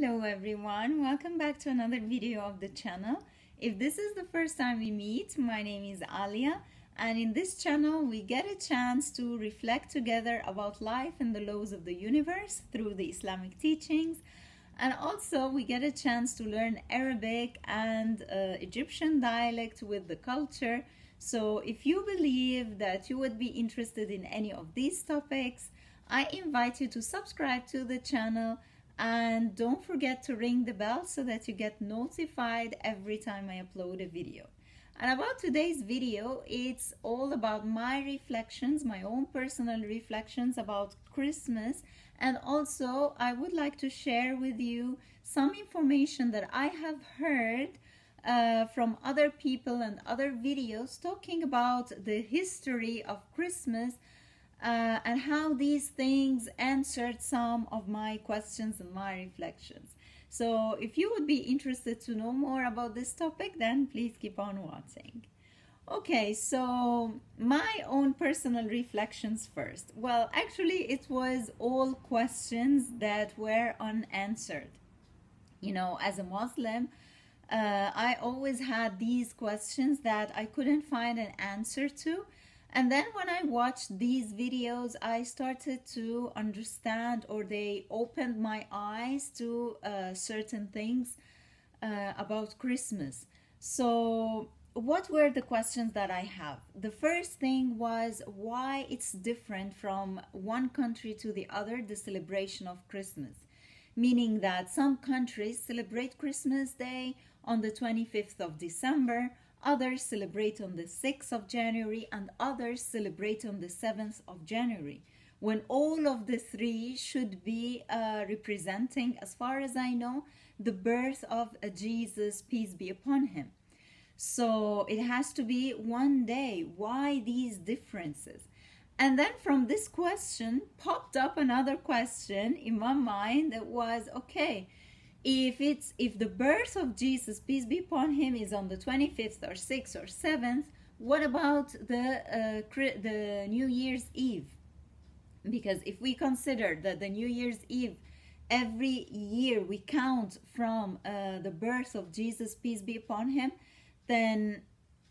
Hello everyone, welcome back to another video of the channel. If this is the first time we meet, my name is Alia, and in this channel we get a chance to reflect together about life and the laws of the universe through the Islamic teachings, and also we get a chance to learn Arabic and Egyptian dialect with the culture. So if you believe that you would be interested in any of these topics, I invite you to subscribe to the channel. And don't forget to ring the bell so that you get notified every time I upload a video. And about today's video, it's all about my reflections, my own personal reflections about Christmas. And also, I would like to share with you some information that I have heard from other people and other videos talking about the history of Christmas. And how these things answered some of my questions and my reflections. So if you would be interested to know more about this topic, then please keep on watching. Okay, so my own personal reflections first. Well, actually it was all questions that were unanswered. You know, as a Muslim, I always had these questions that I couldn't find an answer to. And then when I watched these videos, I started to understand, or they opened my eyes to certain things about Christmas. So what were the questions that I have? The first thing was why it's different from one country to the other, the celebration of Christmas. Meaning that some countries celebrate Christmas Day on the 25th of December, others celebrate on the 6th of January, and others celebrate on the 7th of January, when all of the three should be representing, as far as I know, the birth of Jesus, peace be upon him. So it has to be one day. Why these differences? And then from this question popped up another question in my mind that was, okay, if the birth of Jesus, peace be upon him, is on the 25th or 6th or 7th, what about the New Year's Eve? Because if we consider that the New Year's Eve, every year we count from the birth of Jesus, peace be upon him, then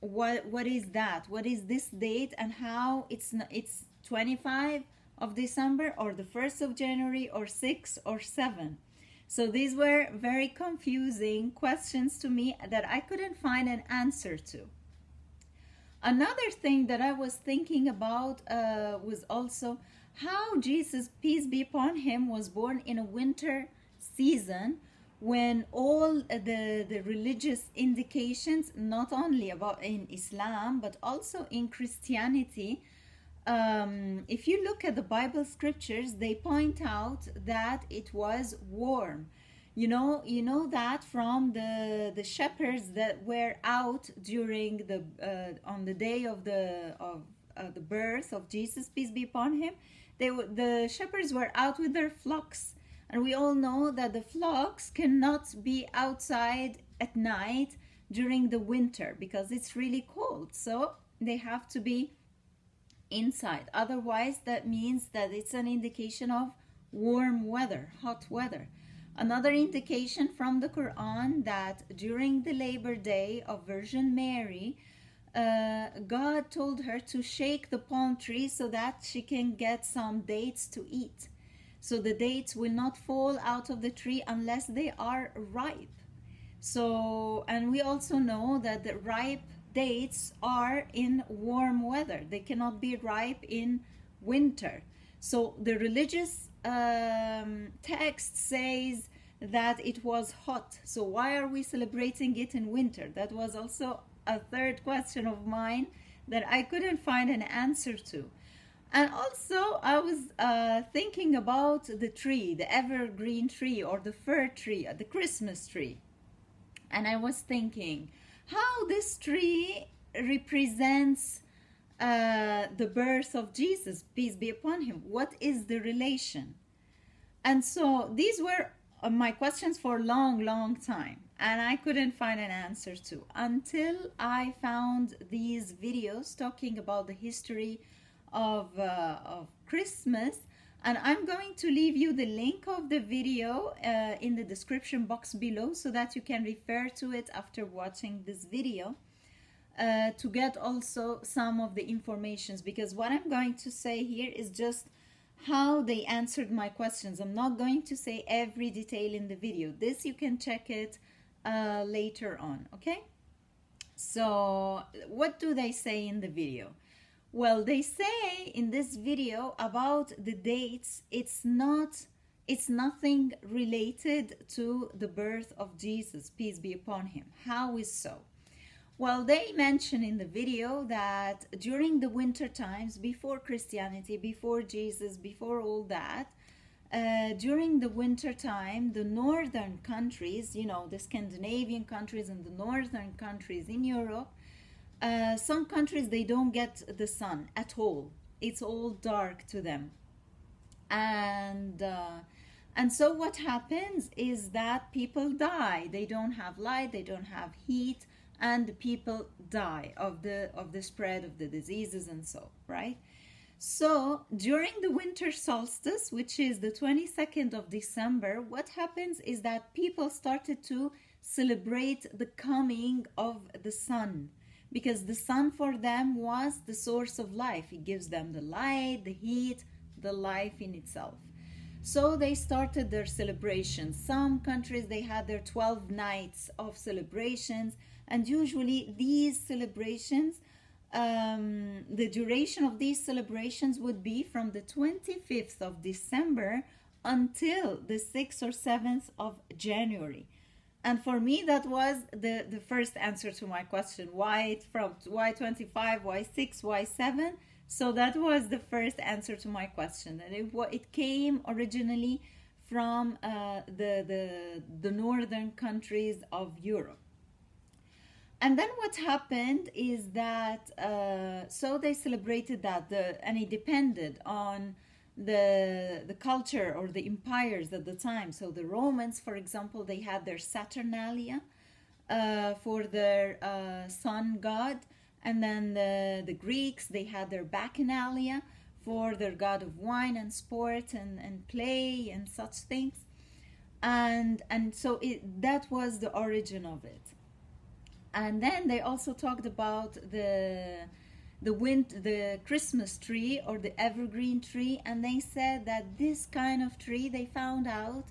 what is that? What is this date, and how it's 25 of December or the 1st of January or 6 or 7? So these were very confusing questions to me that I couldn't find an answer to. Another thing that I was thinking about was also how Jesus, peace be upon him, was born in a winter season when all the religious indications, not only about in Islam but also in Christianity, if you look at the Bible scriptures, they point out that it was warm. You know that from the shepherds that were out during the on the day of the birth of Jesus, peace be upon him. The shepherds were out with their flocks, and we all know that the flocks cannot be outside at night during the winter because it's really cold. So they have to be inside. Otherwise, that means that it's an indication of warm weather, hot weather. Another indication from the Quran that during the Labor Day of Virgin Mary, God told her to shake the palm tree so that she can get some dates to eat. So the dates will not fall out of the tree unless they are ripe. So, and we also know that the ripe dates are in warm weather. They cannot be ripe in winter. So the religious text says that it was hot. So why are we celebrating it in winter? That was also a third question of mine that I couldn't find an answer to. And also I was thinking about the tree, the evergreen tree or the fir tree, the Christmas tree. And I was thinking how this tree represents the birth of Jesus, peace be upon him. What is the relation? And so these were my questions for a long time, and I couldn't find an answer to until I found these videos talking about the history of Christmas. And I'm going to leave you the link of the video in the description box below so that you can refer to it after watching this video to get also some of the informations, because what I'm going to say here is just how they answered my questions. I'm not going to say every detail in the video. This you can check it later on, okay? So what do they say in the video? Well, they say in this video about the dates, it's nothing related to the birth of Jesus, peace be upon him. How is so? Well, they mention in the video that during the winter times, before Christianity, before Jesus, before all that, during the winter time, the northern countries, you know, the Scandinavian countries and the northern countries in Europe, some countries, they don't get the sun at all. It's all dark to them. And so what happens is that people die. They don't have light, they don't have heat, and people die of the spread of the diseases and so, right? So during the winter solstice, which is the 22nd of December, what happens is that people started to celebrate the coming of the sun, because the sun for them was the source of life. It gives them the light, the heat, the life in itself. So they started their celebrations. Some countries, they had their 12 nights of celebrations, and usually these celebrations, the duration of these celebrations would be from the 25th of December until the 6th or 7th of January. And for me, that was the first answer to my question. Why 25, why 6, why 7? So that was the first answer to my question. And it came originally from the northern countries of Europe. And then what happened is that, so they celebrated that, and it depended on the culture or the empires at the time. So the Romans, for example, they had their Saturnalia for their sun god. And then the Greeks, they had their Bacchanalia for their god of wine and sport and play and such things. And so that was the origin of it. And then they also talked about the Christmas tree or the evergreen tree, and they said that this kind of tree, they found out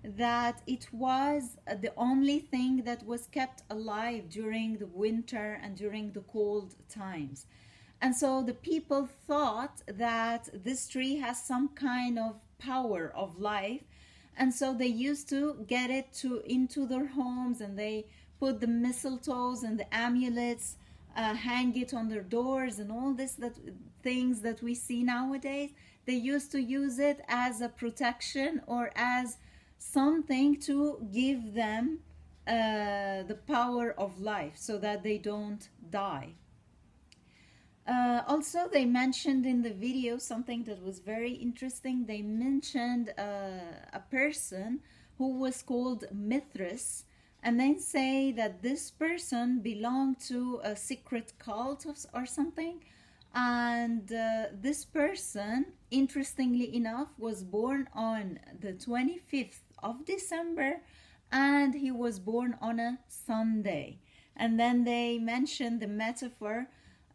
that it was the only thing that was kept alive during the winter and during the cold times. And so the people thought that this tree has some kind of power of life, and so they used to get it into their homes, and they put the mistletoes and the amulets, hang it on their doors, and all this things that we see nowadays. They used to use it as a protection or as something to give them the power of life so that they don't die. Also, they mentioned in the video something that was very interesting. They mentioned a person who was called Mithras, and they say that this person belonged to a secret cult or something. And this person, interestingly enough, was born on the 25th of December, and he was born on a Sunday. And then they mentioned the metaphor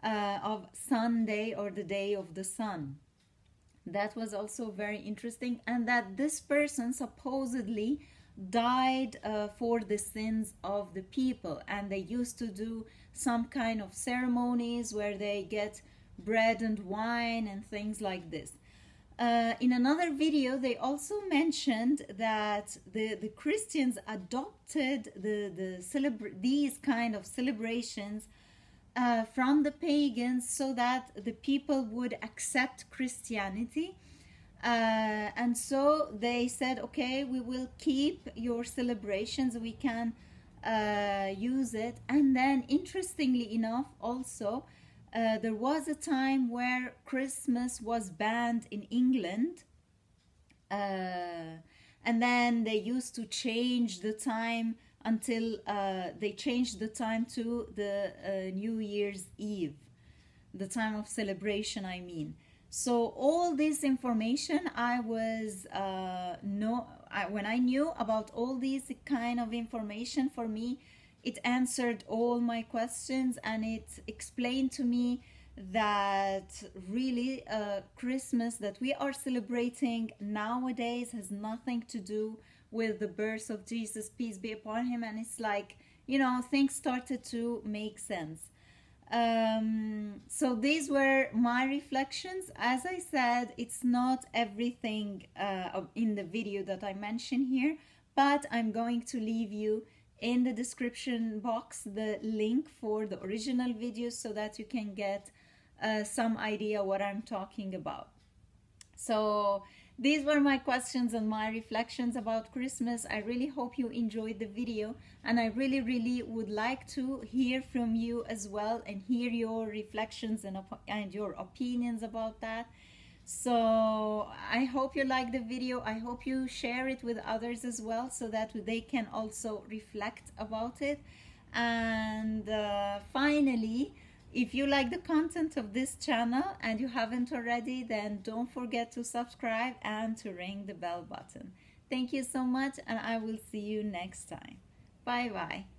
of Sunday, or the day of the sun. That was also very interesting, and that this person supposedly died for the sins of the people, and they used to do some kind of ceremonies where they get bread and wine and things like this. In another video, they also mentioned that the Christians adopted these kind of celebrations from the pagans so that the people would accept Christianity. And so they said, okay, we will keep your celebrations, we can use it. And then, interestingly enough, also, there was a time where Christmas was banned in England, and then they used to change the time until they changed the time to the New Year's Eve, the time of celebration, I mean. So all this information when I knew about all these kind of information, for me it answered all my questions, and it explained to me that really Christmas that we are celebrating nowadays has nothing to do with the birth of Jesus, peace be upon him. And it's like, things started to make sense. So these were my reflections. As I said, it's not everything in the video that I mention here, but I'm going to leave you in the description box the link for the original videos so that you can get some idea what I'm talking about. So these were my questions and my reflections about Christmas. I really hope you enjoyed the video, and I really would like to hear from you as well and hear your reflections and your opinions about that. So I hope you like the video. I hope you share it with others as well so that they can also reflect about it. And finally, if you like the content of this channel and you haven't already, then don't forget to subscribe and to ring the bell button. Thank you so much, and I will see you next time. Bye bye.